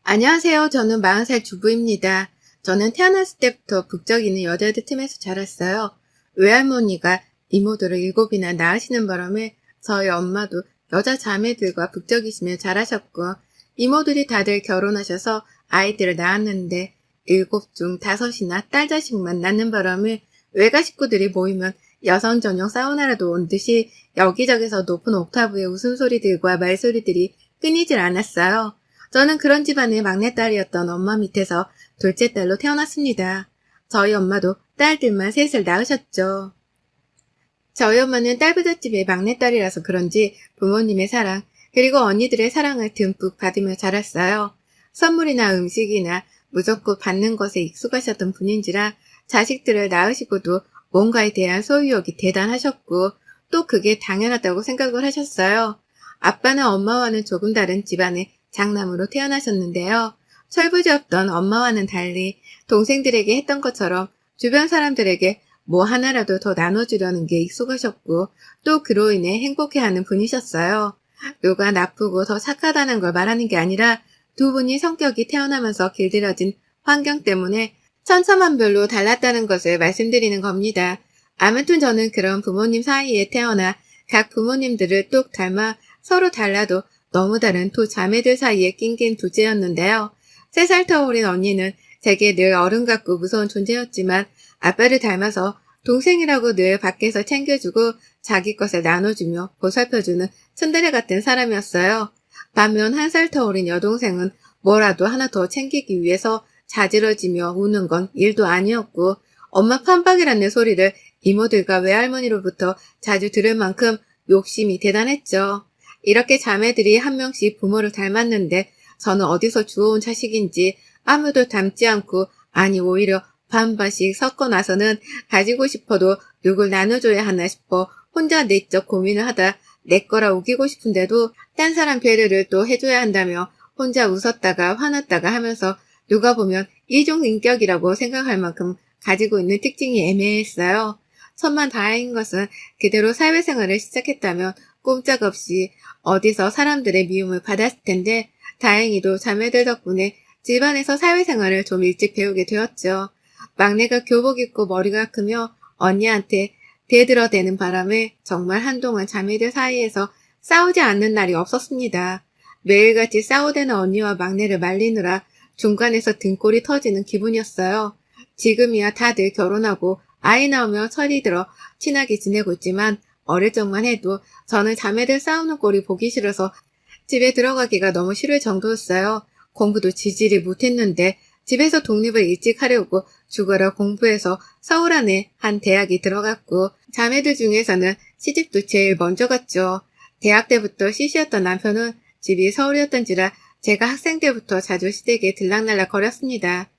안녕하세요. 저는 40살 주부입니다. 저는 태어났을 때부터 북적이 있는 여자들 틈에서 자랐어요. 외할머니가 이모들을 7이나 낳으시는 바람에 저희 엄마도 여자 자매들과 북적이시며 자라셨고, 이모들이 다들 결혼하셔서 아이들을 낳았는데 7중 5이나 딸 자식만 낳는 바람에 외가 식구들이 모이면 여성 전용 사우나라도 온 듯이 여기저기서 높은 옥타브의 웃음소리들과 말소리들이 끊이질 않았어요. 저는 그런 집안의 막내딸이었던 엄마 밑에서 둘째 딸로 태어났습니다. 저희 엄마도 딸들만 셋을 낳으셨죠. 저희 엄마는 딸부잣집의 막내딸이라서 그런지 부모님의 사랑, 그리고 언니들의 사랑을 듬뿍 받으며 자랐어요. 선물이나 음식이나 무조건 받는 것에 익숙하셨던 분인지라 자식들을 낳으시고도 뭔가에 대한 소유욕이 대단하셨고 또 그게 당연하다고 생각을 하셨어요. 아빠는 엄마와는 조금 다른 집안의 장남으로 태어나셨는데요. 철부지없던 엄마와는 달리 동생들에게 했던 것처럼 주변 사람들에게 뭐 하나라도 더 나눠주려는 게 익숙하셨고 또 그로 인해 행복해하는 분이셨어요. 누가 나쁘고 더 착하다는 걸 말하는 게 아니라 두 분이 성격이 태어나면서 길들여진 환경 때문에 천차만별로 달랐다는 것을 말씀드리는 겁니다. 아무튼 저는 그런 부모님 사이에 태어나 각 부모님들을 똑 닮아 서로 달라도 너무 다른 두 자매들 사이에 낑긴 둘째였는데요. 3살 더 어린 언니는 제게 늘 어른 같고 무서운 존재였지만 아빠를 닮아서 동생이라고 늘 밖에서 챙겨주고 자기 것을 나눠주며 보살펴주는 츤데레 같은 사람이었어요. 반면 1살 더 어린 여동생은 뭐라도 하나 더 챙기기 위해서 자지러지며 우는 건 일도 아니었고 엄마 판박이라는 소리를 이모들과 외할머니로부터 자주 들을 만큼 욕심이 대단했죠. 이렇게 자매들이 한 명씩 부모를 닮았는데 저는 어디서 주워온 자식인지 아무도 닮지 않고 아니 오히려 반반씩 섞어 나서는 가지고 싶어도 누굴 나눠줘야 하나 싶어 혼자 내적 고민을 하다 내 거라 우기고 싶은데도 딴 사람 배려를 또 해줘야 한다며 혼자 웃었다가 화났다가 하면서 누가 보면 이중인격이라고 생각할 만큼 가지고 있는 특징이 애매했어요. 천만 다행인 것은 그대로 사회생활을 시작했다면 꼼짝없이 어디서 사람들의 미움을 받았을 텐데 다행히도 자매들 덕분에 집안에서 사회생활을 좀 일찍 배우게 되었죠. 막내가 교복 입고 머리가 크며 언니한테 대들어대는 바람에 정말 한동안 자매들 사이에서 싸우지 않는 날이 없었습니다. 매일같이 싸우대는 언니와 막내를 말리느라 중간에서 등골이 터지는 기분이었어요. 지금이야 다들 결혼하고 아이 낳으며 철이 들어 친하게 지내고 있지만 어릴 적만 해도 저는 자매들 싸우는 꼴이 보기 싫어서 집에 들어가기가 너무 싫을 정도였어요. 공부도 지질이 못했는데 집에서 독립을 일찍 하려고 죽어라 공부해서 서울 안에 한 대학이 들어갔고 자매들 중에서는 시집도 제일 먼저 갔죠. 대학 때부터 CC였던 남편은 집이 서울이었던지라 제가 학생 때부터 자주 시댁에 들락날락 거렸습니다.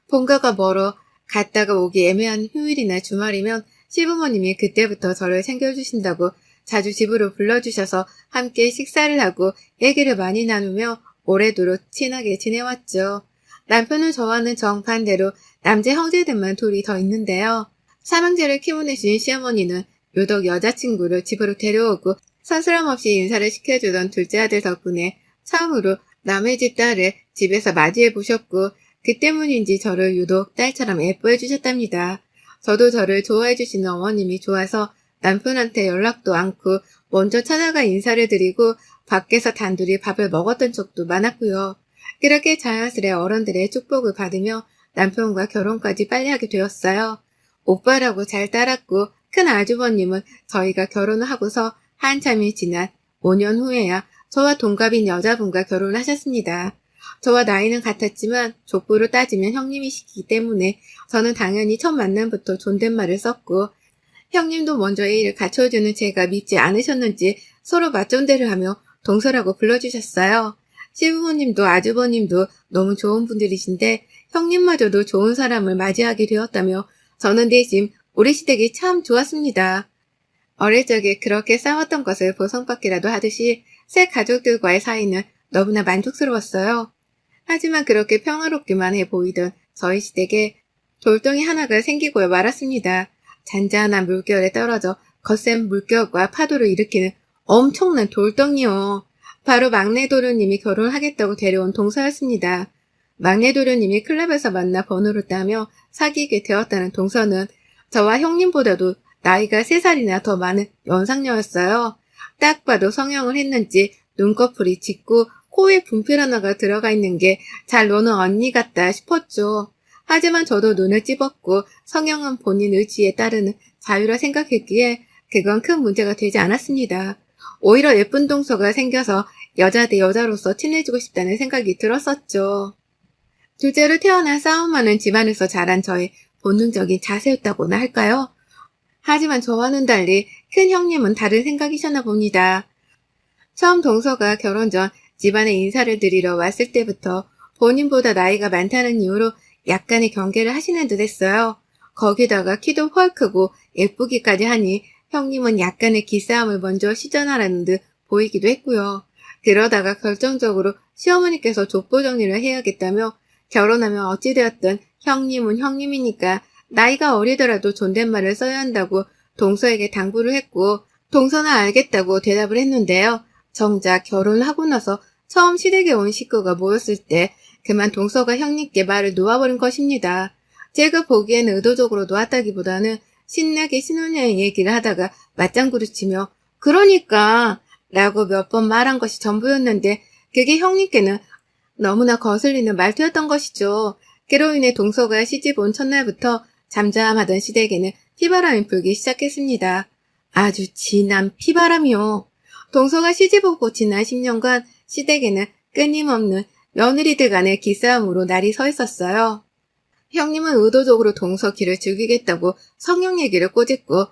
본가가 멀어 갔다가 오기 애매한 휴일이나 주말이면 시부모님이 그때부터 저를 챙겨주신다고 자주 집으로 불러주셔서 함께 식사를 하고 얘기를 많이 나누며 오래도록 친하게 지내왔죠. 남편은 저와는 정반대로 남자 형제들만 둘이 더 있는데요. 삼형제를 키워내신 시어머니는 유독 여자친구를 집으로 데려오고 서스럼 없이 인사를 시켜주던 둘째 아들 덕분에 처음으로 남의 집 딸을 집에서 맞이해 보셨고 그 때문인지 저를 유독 딸처럼 예뻐해 주셨답니다. 저도 저를 좋아해 주시는 어머님이 좋아서 남편한테 연락도 않고 먼저 찾아가 인사를 드리고 밖에서 단둘이 밥을 먹었던 적도 많았고요. 그렇게 자연스레 어른들의 축복을 받으며 남편과 결혼까지 빨리 하게 되었어요. 오빠라고 잘 따랐고 큰 아주버님은 저희가 결혼을 하고서 한참이 지난 5년 후에야 저와 동갑인 여자분과 결혼을 하셨습니다. 저와 나이는 같았지만 족보로 따지면 형님이시기 때문에 저는 당연히 첫 만남부터 존댓말을 썼고 형님도 먼저 예의를 갖춰주는 제가 믿지 않으셨는지 서로 맞존대를 하며 동서라고 불러주셨어요. 시부모님도 아주버님도 너무 좋은 분들이신데 형님마저도 좋은 사람을 맞이하게 되었다며 저는 대신 우리 시댁이 참 좋았습니다. 어릴 적에 그렇게 싸웠던 것을 보상받기라도 하듯이 새 가족들과의 사이는 너무나 만족스러웠어요. 하지만 그렇게 평화롭기만 해 보이던 저희 시댁에 돌덩이 하나가 생기고 말았습니다. 잔잔한 물결에 떨어져 거센 물결과 파도를 일으키는 엄청난 돌덩이요. 바로 막내 도련님이 결혼하겠다고 데려온 동서였습니다. 막내 도련님이 클럽에서 만나 번호를 따며 사귀게 되었다는 동서는 저와 형님보다도 나이가 3살이나 더 많은 연상녀였어요. 딱 봐도 성형을 했는지 눈꺼풀이 짙고 코에 분필 하나가 들어가 있는 게 잘 노는 언니 같다 싶었죠. 하지만 저도 눈을 찝었고 성형은 본인 의지에 따르는 자유라 생각했기에 그건 큰 문제가 되지 않았습니다. 오히려 예쁜 동서가 생겨서 여자 대 여자로서 친해지고 싶다는 생각이 들었었죠. 둘째로 태어나 싸움하는 집안에서 자란 저의 본능적인 자세였다고나 할까요? 하지만 저와는 달리 큰 형님은 다른 생각이셨나 봅니다. 처음 동서가 결혼 전 집안에 인사를 드리러 왔을 때부터 본인보다 나이가 많다는 이유로 약간의 경계를 하시는 듯 했어요. 거기다가 키도 훨 크고 예쁘기까지 하니 형님은 약간의 기싸움을 먼저 시전하라는 듯 보이기도 했고요. 그러다가 결정적으로 시어머니께서 족보 정리를 해야겠다며 결혼하면 어찌되었든 형님은 형님이니까 나이가 어리더라도 존댓말을 써야 한다고 동서에게 당부를 했고 동서는 알겠다고 대답을 했는데요. 정작 결혼을 하고 나서 처음 시댁에 온 식구가 모였을 때 그만 동서가 형님께 말을 놓아버린 것입니다. 제가 보기에는 의도적으로 놓았다기보다는 신나게 신혼여행 얘기를 하다가 맞장구를 치며 그러니까 라고 몇 번 말한 것이 전부였는데 그게 형님께는 너무나 거슬리는 말투였던 것이죠. 그로 인해 동서가 시집 온 첫날부터 잠잠하던 시댁에는 피바람이 불기 시작했습니다. 아주 진한 피바람이요. 동서가 시집 오고 지난 10년간 시댁에는 끊임없는 며느리들 간의 기싸움으로 날이 서 있었어요. 형님은 의도적으로 동서 길을 죽이겠다고 성형 얘기를 꼬집고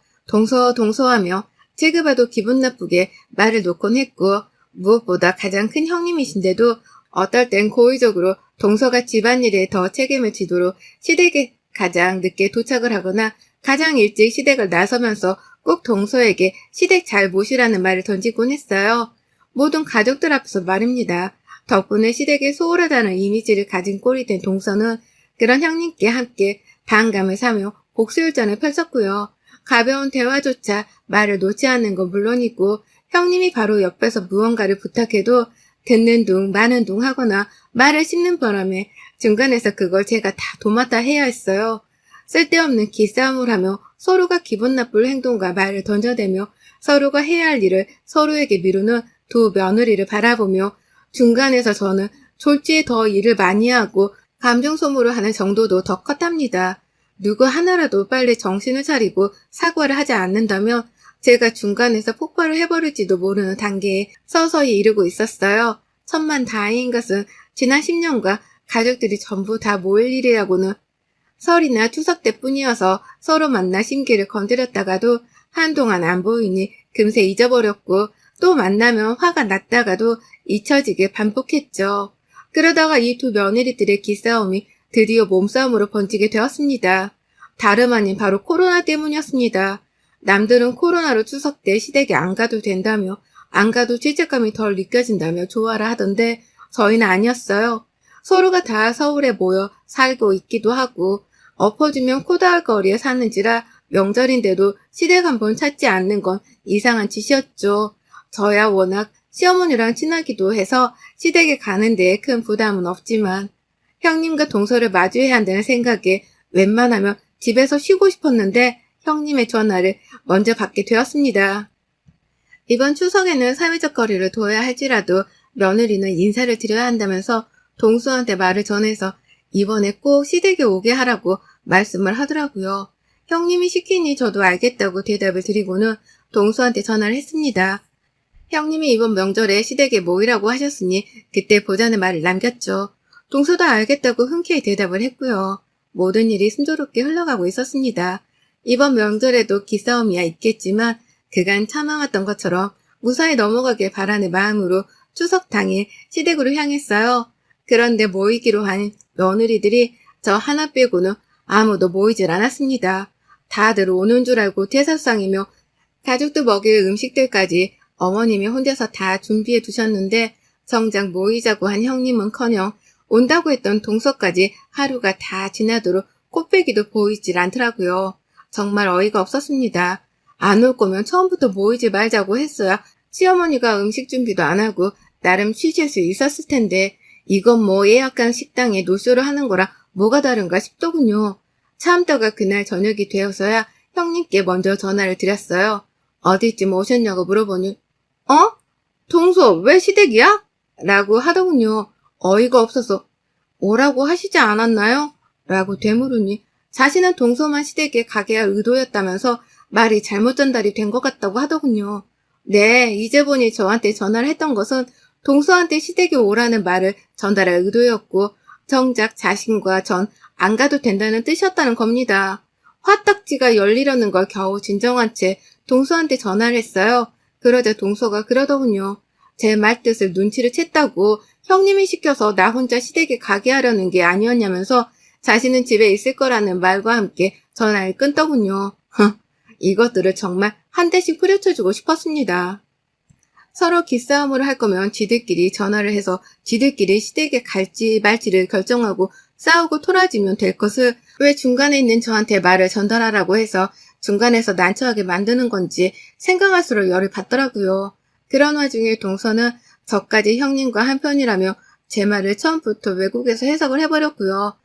동서하며 제가 봐도 기분 나쁘게 말을 놓곤 했고 무엇보다 가장 큰 형님이신데도 어떨 땐 고의적으로 동서가 집안일에 더 책임을 지도록 시댁에 가장 늦게 도착을 하거나 가장 일찍 시댁을 나서면서 꼭 동서에게 시댁 잘 모시라는 말을 던지곤 했어요. 모든 가족들 앞에서 말입니다. 덕분에 시댁에 소홀하다는 이미지를 가진 꼴이 된 동서는 그런 형님께 함께 반감을 사며 복수열전을 펼쳤고요. 가벼운 대화조차 말을 놓지 않는 건 물론이고 형님이 바로 옆에서 무언가를 부탁해도 듣는 둥 마는 둥 하거나 말을 씹는 바람에 중간에서 그걸 제가 다 도맡아 해야 했어요. 쓸데없는 기싸움을 하며 서로가 기분 나쁠 행동과 말을 던져대며 서로가 해야 할 일을 서로에게 미루는 두 며느리를 바라보며 중간에서 저는 졸지에 더 일을 많이 하고 감정 소모를 하는 정도도 더 컸답니다. 누구 하나라도 빨리 정신을 차리고 사과를 하지 않는다면 제가 중간에서 폭발을 해버릴지도 모르는 단계에 서서히 이르고 있었어요. 천만다행인 것은 지난 10년간 가족들이 전부 다 모일 일이라고는 설이나 추석 때뿐이어서 서로 만나 심기를 건드렸다가도 한동안 안 보이니 금세 잊어버렸고 또 만나면 화가 났다가도 잊혀지게 반복했죠. 그러다가 이 두 며느리들의 기싸움이 드디어 몸싸움으로 번지게 되었습니다. 다름 아닌 바로 코로나 때문이었습니다. 남들은 코로나로 추석 때 시댁에 안 가도 된다며 안 가도 죄책감이 덜 느껴진다며 좋아라 하던데 저희는 아니었어요. 서로가 다 서울에 모여 살고 있기도 하고 엎어지면 코 닿을 거리에 사는지라 명절인데도 시댁 한번 찾지 않는 건 이상한 짓이었죠. 저야 워낙 시어머니랑 친하기도 해서 시댁에 가는 데에 큰 부담은 없지만 형님과 동서를 마주해야 한다는 생각에 웬만하면 집에서 쉬고 싶었는데 형님의 전화를 먼저 받게 되었습니다. 이번 추석에는 사회적 거리를 둬야 할지라도 며느리는 인사를 드려야 한다면서 동서한테 말을 전해서 이번에 꼭 시댁에 오게 하라고 말씀을 하더라고요. 형님이 시키니 저도 알겠다고 대답을 드리고는 동서한테 전화를 했습니다. 형님이 이번 명절에 시댁에 모이라고 하셨으니 그때 보자는 말을 남겼죠. 동서도 알겠다고 흔쾌히 대답을 했고요. 모든 일이 순조롭게 흘러가고 있었습니다. 이번 명절에도 기싸움이야 있겠지만 그간 참아왔던 것처럼 무사히 넘어가길 바라는 마음으로 추석 당일 시댁으로 향했어요. 그런데 모이기로 한 며느리들이 저 하나 빼고는 아무도 모이질 않았습니다. 다들 오는 줄 알고 대사상이며 가족들 먹일 음식들까지 어머님이 혼자서 다 준비해 두셨는데 정작 모이자고 한 형님은커녕 온다고 했던 동서까지 하루가 다 지나도록 꽃배기도 보이질 않더라고요. 정말 어이가 없었습니다. 안 올 거면 처음부터 모이지 말자고 했어야 시어머니가 음식 준비도 안 하고 나름 취질 수 있었을 텐데 이건 뭐 예약한 식당에 노쇼를 하는 거랑 뭐가 다른가 싶더군요. 참다가 그날 저녁이 되어서야 형님께 먼저 전화를 드렸어요. 어디쯤 오셨냐고 물어보니 어? 동서 왜 시댁이야? 라고 하더군요. 어이가 없어서 오라고 하시지 않았나요? 라고 되물으니 자신은 동서만 시댁에 가게 할 의도였다면서 말이 잘못 전달이 된 것 같다고 하더군요. 네, 이제 보니 저한테 전화를 했던 것은 동서한테 시댁에 오라는 말을 전달할 의도였고 정작 자신과 전 안 가도 된다는 뜻이었다는 겁니다. 화딱지가 열리려는 걸 겨우 진정한 채 동서한테 전화를 했어요. 그러자 동서가 그러더군요. 제 말뜻을 눈치를 챘다고 형님이 시켜서 나 혼자 시댁에 가게 하려는 게 아니었냐면서 자신은 집에 있을 거라는 말과 함께 전화를 끊더군요. 이것들을 정말 한 대씩 후려쳐주고 싶었습니다. 서로 기싸움을 할 거면 지들끼리 전화를 해서 지들끼리 시댁에 갈지 말지를 결정하고 싸우고 토라지면 될 것을 왜 중간에 있는 저한테 말을 전달하라고 해서 중간에서 난처하게 만드는 건지 생각할수록 열이 받더라고요. 그런 와중에 동서는 저까지 형님과 한편이라며 제 말을 처음부터 왜곡해서 해석을 해버렸고요.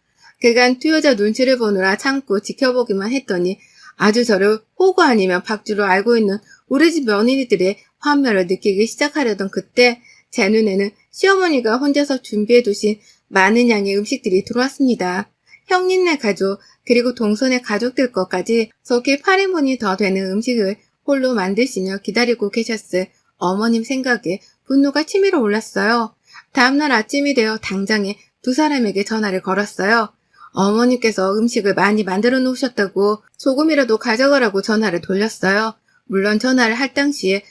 그간 투여자 눈치를 보느라 참고 지켜보기만 했더니 아주 저를 호구 아니면 박주로 알고 있는 우리 집 며느리들의 환멸을 느끼기 시작하려던 그때 제 눈에는 시어머니가 혼자서 준비해두신 많은 양의 음식들이 들어왔습니다. 형님네 가족 그리고 동선의 가족들 것까지 속히 8인분이 더 되는 음식을 홀로 만드시며 기다리고 계셨을 어머님 생각에 분노가 치밀어 올랐어요. 다음날 아침이 되어 당장에 두 사람에게 전화를 걸었어요. 어머님께서 음식을 많이 만들어 놓으셨다고 조금이라도 가져가라고 전화를 돌렸어요. 물론 전화를 할 당시에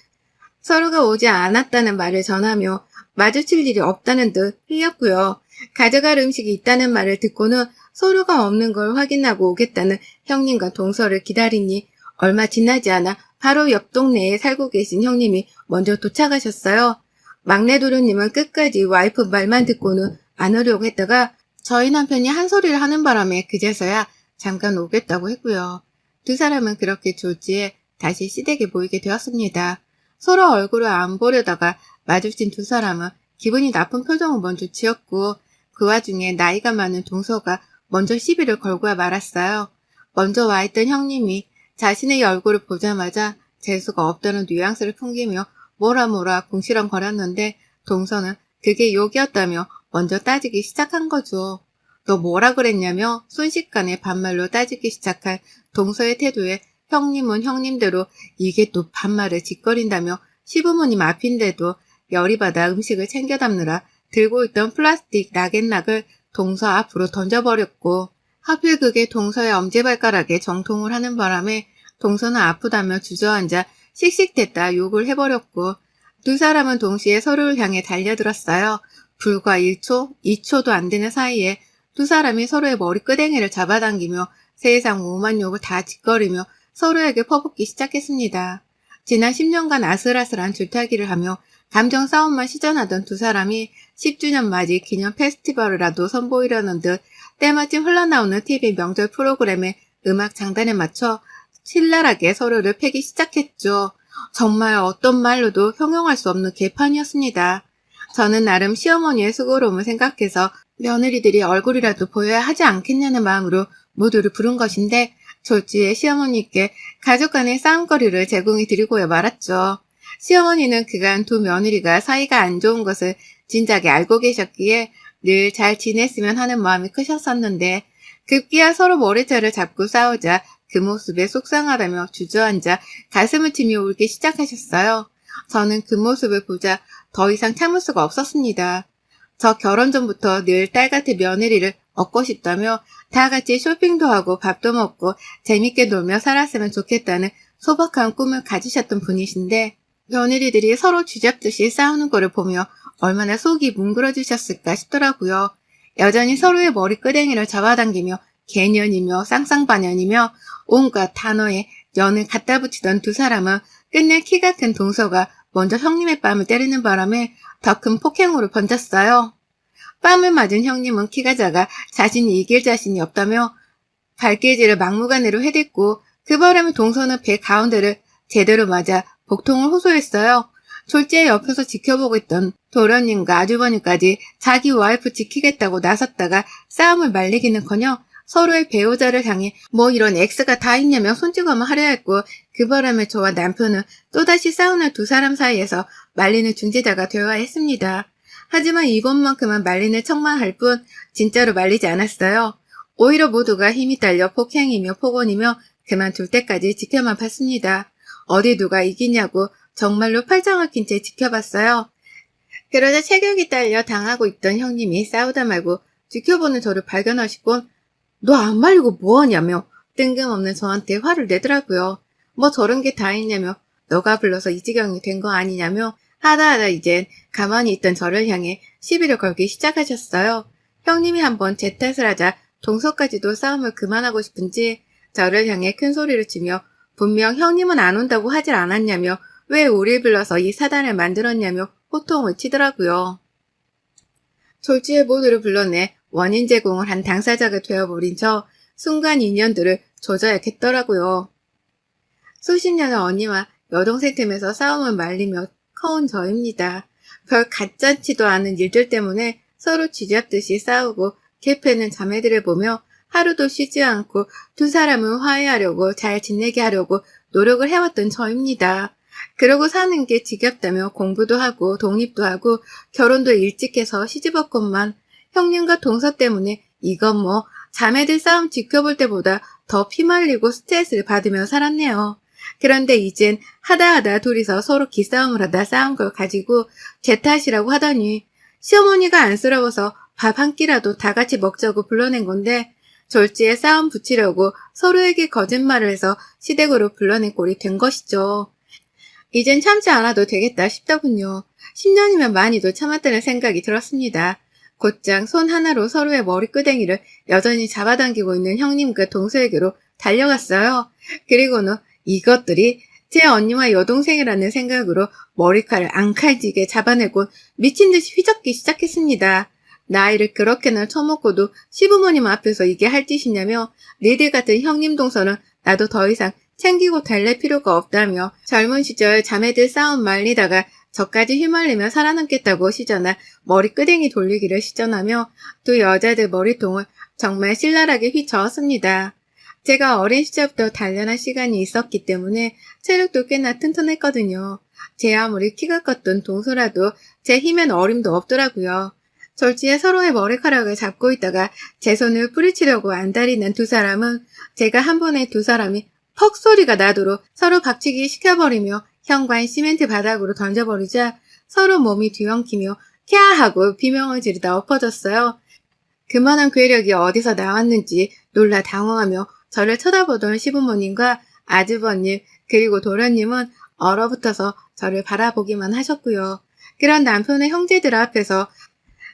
서로가 오지 않았다는 말을 전하며 마주칠 일이 없다는 듯 흘렸고요. 가져갈 음식이 있다는 말을 듣고는 서로가 없는 걸 확인하고 오겠다는 형님과 동서를 기다리니 얼마 지나지 않아 바로 옆 동네에 살고 계신 형님이 먼저 도착하셨어요. 막내 도련님은 끝까지 와이프 말만 듣고는 안 오려고 했다가 저희 남편이 한 소리를 하는 바람에 그제서야 잠깐 오겠다고 했고요. 두 사람은 그렇게 졸지에 다시 시댁에 모이게 되었습니다. 서로 얼굴을 안 보려다가 마주친 두 사람은 기분이 나쁜 표정을 먼저 지었고 그 와중에 나이가 많은 동서가 먼저 시비를 걸고야 말았어요. 먼저 와있던 형님이 자신의 얼굴을 보자마자 재수가 없다는 뉘앙스를 풍기며 뭐라 궁시렁거렸는데 동서는 그게 욕이었다며 먼저 따지기 시작한 거죠. 너 뭐라 그랬냐며 순식간에 반말로 따지기 시작한 동서의 태도에 형님은 형님대로 이게 또 반말을 짓거린다며 시부모님 앞인데도 열이 받아 음식을 챙겨 담느라 들고 있던 플라스틱 락앤락을 동서 앞으로 던져버렸고 하필 그게 동서의 엄지발가락에 정통을 하는 바람에 동서는 아프다며 주저앉아 씩씩댔다 욕을 해버렸고 두 사람은 동시에 서로를 향해 달려들었어요. 불과 1초, 2초도 안 되는 사이에 두 사람이 서로의 머리끄댕이를 잡아당기며 세상 오만 욕을 다 짓거리며 서로에게 퍼붓기 시작했습니다. 지난 10년간 아슬아슬한 줄타기를 하며 감정 싸움만 시전하던 두 사람이 10주년 맞이 기념 페스티벌이라도 선보이려는 듯 때마침 흘러나오는 TV 명절 프로그램의 음악 장단에 맞춰 신랄하게 서로를 패기 시작했죠. 정말 어떤 말로도 형용할 수 없는 개판이었습니다. 저는 나름 시어머니의 수고로움을 생각해서 며느리들이 얼굴이라도 보여야 하지 않겠냐는 마음으로 모두를 부른 것인데 졸지에 시어머니께 가족 간의 싸움거리를 제공해 드리고야 말았죠. 시어머니는 그간 두 며느리가 사이가 안 좋은 것을 진작에 알고 계셨기에 늘 잘 지냈으면 하는 마음이 크셨었는데 급기야 서로 머리채를 잡고 싸우자 그 모습에 속상하다며 주저앉아 가슴을 치며 울기 시작하셨어요. 저는 그 모습을 보자 더 이상 참을 수가 없었습니다. 저 결혼 전부터 늘 딸같은 며느리를 얻고 싶다며 다 같이 쇼핑도 하고 밥도 먹고 재밌게 놀며 살았으면 좋겠다는 소박한 꿈을 가지셨던 분이신데 며느리들이 서로 쥐잡듯이 싸우는 거를 보며 얼마나 속이 뭉그러지셨을까 싶더라고요. 여전히 서로의 머리끄댕이를 잡아당기며 개년이며 쌍쌍반년이며 온갖 단어에 연을 갖다 붙이던 두 사람은 끝내 키가 큰 동서가 먼저 형님의 뺨을 때리는 바람에 더 큰 폭행으로 번졌어요. 뺨을 맞은 형님은 키가 작아 자신이 이길 자신이 없다며 발길질을 막무가내로 해댔고 그 바람에 동서는 배 가운데를 제대로 맞아 복통을 호소했어요. 졸지에 옆에서 지켜보고 있던 도련님과 아주버님까지 자기 와이프 지키겠다고 나섰다가 싸움을 말리기는커녕 서로의 배우자를 향해 뭐 이런 X가 다 있냐며 손찌검을 하려 했고, 그 바람에 저와 남편은 또다시 싸우는 두 사람 사이에서 말리는 중재자가 되어야 했습니다. 하지만 이번만큼은 말리는 척만 할 뿐 진짜로 말리지 않았어요. 오히려 모두가 힘이 딸려 폭행이며 폭언이며 그만둘 때까지 지켜만 봤습니다. 어디 누가 이기냐고 정말로 팔짱을 낀 채 지켜봤어요. 그러자 체격이 딸려 당하고 있던 형님이 싸우다 말고 지켜보는 저를 발견하시곤 너 안 말리고 뭐하냐며 뜬금없는 저한테 화를 내더라고요. 뭐 저런 게 다 있냐며 너가 불러서 이 지경이 된 거 아니냐며 하다하다 이젠 가만히 있던 저를 향해 시비를 걸기 시작하셨어요. 형님이 한번 제 탓을 하자 동서까지도 싸움을 그만하고 싶은지 저를 향해 큰 소리를 치며 분명 형님은 안 온다고 하질 않았냐며 왜 우릴 불러서 이 사단을 만들었냐며 호통을 치더라고요. 졸지에 모두를 불러내 원인 제공을 한 당사자가 되어버린 저, 순간 인연들을 조져야겠더라고요. 수십 년의 언니와 여동생 틈에서 싸움을 말리며 커온 저입니다. 별 가짠치도 않은 일들 때문에 서로 쥐잡듯이 싸우고 개패는 자매들을 보며 하루도 쉬지 않고 두 사람은 화해하려고 잘 지내게 하려고 노력을 해왔던 저입니다. 그러고 사는 게 지겹다며 공부도 하고 독립도 하고 결혼도 일찍 해서 시집왔건만 형님과 동서 때문에 이건 뭐 자매들 싸움 지켜볼 때보다 더 피말리고 스트레스를 받으며 살았네요. 그런데 이젠 하다하다 둘이서 서로 기싸움을 하다 싸운 걸 가지고 제 탓이라고 하더니 시어머니가 안쓰러워서 밥 한 끼라도 다 같이 먹자고 불러낸 건데 졸지에 싸움 붙이려고 서로에게 거짓말을 해서 시댁으로 불러낸 꼴이 된 것이죠. 이젠 참지 않아도 되겠다 싶더군요. 10년이면 많이도 참았다는 생각이 들었습니다. 곧장 손 하나로 서로의 머리끄댕이를 여전히 잡아당기고 있는 형님과 동서에게로 달려갔어요. 그리고는 이것들이 제 언니와 여동생이라는 생각으로 머리칼을 앙칼지게 잡아내고 미친 듯이 휘젓기 시작했습니다. 나이를 그렇게나 처먹고도 시부모님 앞에서 이게 할 짓이냐며 니들 같은 형님 동서는 나도 더 이상 챙기고 달랠 필요가 없다며 젊은 시절 자매들 싸움 말리다가 저까지 휘말리며 살아남겠다고 시전하 머리끄댕이 돌리기를 시전하며 두 여자들 머리통을 정말 신랄하게 휘저었습니다. 제가 어린 시절부터 단련한 시간이 있었기 때문에 체력도 꽤나 튼튼했거든요. 제 아무리 키가 컸던 동서라도 제 힘엔 어림도 없더라고요. 졸지에 서로의 머리카락을 잡고 있다가 제 손을 뿌리치려고 안달이 난 두 사람은 제가 한 번에 두 사람이 퍽 소리가 나도록 서로 박치기 시켜버리며 현관 시멘트 바닥으로 던져버리자 서로 몸이 뒤엉키며 캬 하고 비명을 지르다 엎어졌어요. 그만한 괴력이 어디서 나왔는지 놀라 당황하며 저를 쳐다보던 시부모님과 아주버님 그리고 도련님은 얼어붙어서 저를 바라보기만 하셨고요. 그런 남편의 형제들 앞에서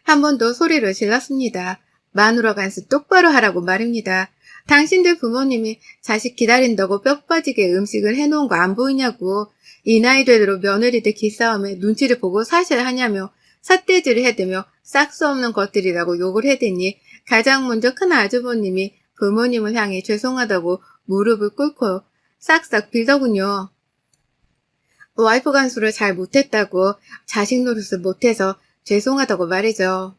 한 번 더 소리를 질렀습니다. 마누라 간수 똑바로 하라고 말입니다. 당신들 부모님이 자식 기다린다고 뼈 빠지게 음식을 해놓은 거 안 보이냐고. 이 나이 되도록 며느리들 기싸움에 눈치를 보고 사셔야 하냐며 삿대질을 해대며 싹수 없는 것들이라고 욕을 해대니 가장 먼저 큰 아주버님이 부모님을 향해 죄송하다고 무릎을 꿇고 싹싹 빌더군요. 와이프 간수를 잘 못했다고 자식 노릇을 못해서 죄송하다고 말이죠.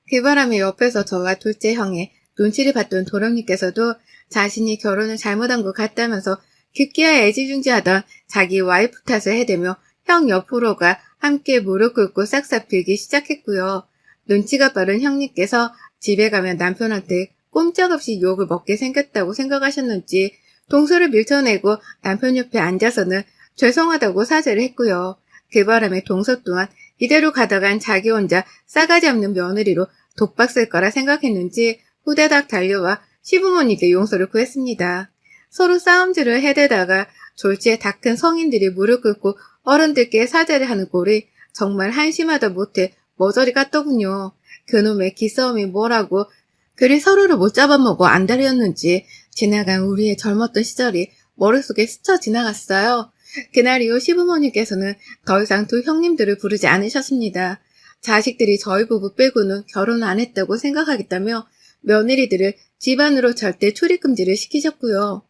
그 바람에 옆에서 저와 둘째 형의 눈치를 봤던 도령님께서도 자신이 결혼을 잘못한 것 같다면서 급기야 애지중지하던 자기 와이프 탓을 해대며 형 옆으로가 함께 무릎 꿇고 싹싹 빌기 시작했고요. 눈치가 빠른 형님께서 집에 가면 남편한테 꼼짝없이 욕을 먹게 생겼다고 생각하셨는지 동서를 밀쳐내고 남편 옆에 앉아서는 죄송하다고 사죄를 했고요. 그 바람에 동서 또한 이대로 가다간 자기 혼자 싸가지 없는 며느리로 독박 쓸 거라 생각했는지 후다닥 달려와 시부모님께 용서를 구했습니다. 서로 싸움질을 해대다가 졸지에 다 큰 성인들이 무릎 꿇고 어른들께 사죄를 하는 꼴이 정말 한심하다 못해 머저리 같더군요. 그놈의 기싸움이 뭐라고 그리 서로를 못 잡아먹어 안달이었는지 지나간 우리의 젊었던 시절이 머릿속에 스쳐 지나갔어요. 그날 이후 시부모님께서는 더 이상 두 형님들을 부르지 않으셨습니다. 자식들이 저희 부부 빼고는 결혼을 안 했다고 생각하겠다며 며느리들을 집안으로 절대 출입금지를 시키셨고요.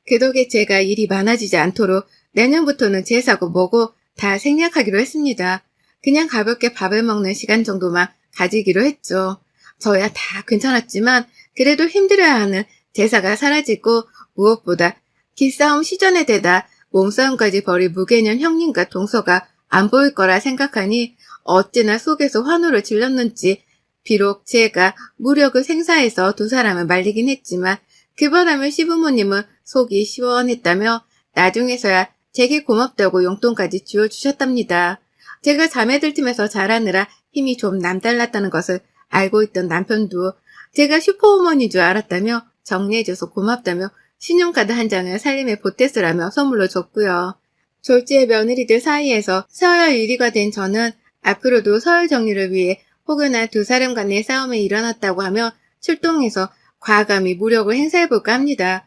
그 덕에 제가 일이 많아지지 않도록 내년부터는 제사고 뭐고 다 생략하기로 했습니다. 그냥 가볍게 밥을 먹는 시간 정도만 가지기로 했죠. 저야 다 괜찮았지만 그래도 힘들어하는 제사가 사라지고 무엇보다 기싸움 시전에 대다 몸싸움까지 벌일 무개념 형님과 동서가 안 보일 거라 생각하니 어찌나 속에서 환호를 질렀는지 비록 제가 무력을 생사해서 두 사람을 말리긴 했지만 그 바람에 시부모님은 속이 시원했다며 나중에서야 제게 고맙다고 용돈까지 쥐어주셨답니다. 제가 자매들 틈에서 자라느라 힘이 좀 남달랐다는 것을 알고 있던 남편도 제가 슈퍼우먼인 줄 알았다며 정리해줘서 고맙다며 신용카드 한 장을 살림에 보태쓰라며 선물로 줬고요. 졸지의 며느리들 사이에서 서열 1위가 된 저는 앞으로도 서열 정리를 위해 혹여나 두 사람 간의 싸움이 일어났다고 하며 출동해서 과감히 무력을 행사해볼까 합니다.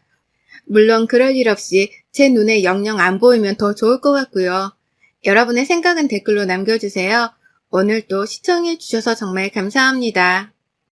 물론 그럴 일 없이 제 눈에 영영 안 보이면 더 좋을 것 같고요. 여러분의 생각은 댓글로 남겨주세요. 오늘도 시청해주셔서 정말 감사합니다.